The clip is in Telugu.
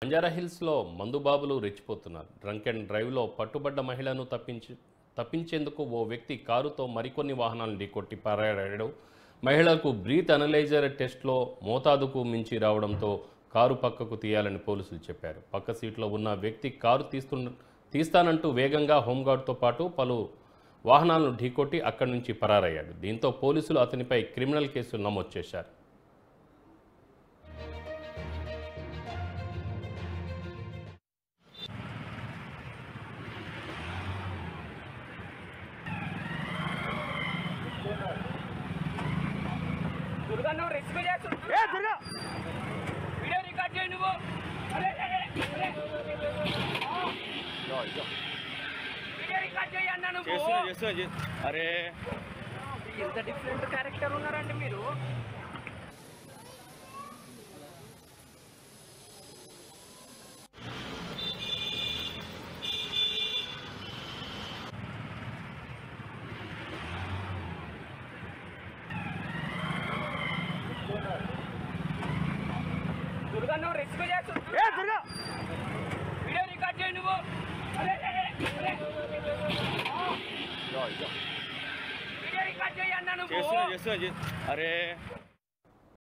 బంజారాహిల్స్లో మందుబాబులు రెచ్చిపోతున్నారు. డ్రంక్ అండ్ డ్రైవ్లో పట్టుబడ్డ మహిళను తప్పించేందుకు ఓ వ్యక్తి కారుతో మరికొన్ని వాహనాలను ఢీకొట్టి పారాడాడు. మహిళకు బ్రీత్ అనలైజర్ టెస్ట్లో మోతాదుకు మించి రావడంతో కారు పక్కకు తీయాలని పోలీసులు చెప్పారు. పక్క సీట్లో ఉన్న వ్యక్తి కారు తీస్తానంటూ వేగంగా హోంగార్డ్తో పాటు పలు వాహనాలను ఢీకొట్టి అక్కడి నుంచి పరారయ్యాడు. దీంతో పోలీసులు అతనిపై క్రిమినల్ కేసులు నమోదు చేశారు. దుర్గా నువ్వు రిస్క్ చేస్తున్నావు. దుర్గా వీడియో రికార్డ్ చేయి నువ్వు. వీడియో రికార్డ్ చేయి అన్నా నువ్వు. అరే ఎంత డిఫరెంట్ క్యారెక్టర్ ఉన్నారండి మీరు. దుర్గా నువ్వు రిస్క్ చేస్తున్నావు. దుర్గా వీడియో రికార్డ్ చేయి నువ్వు. వీడియో రికార్డ్ చేయి అన్నా నువ్వు. అరే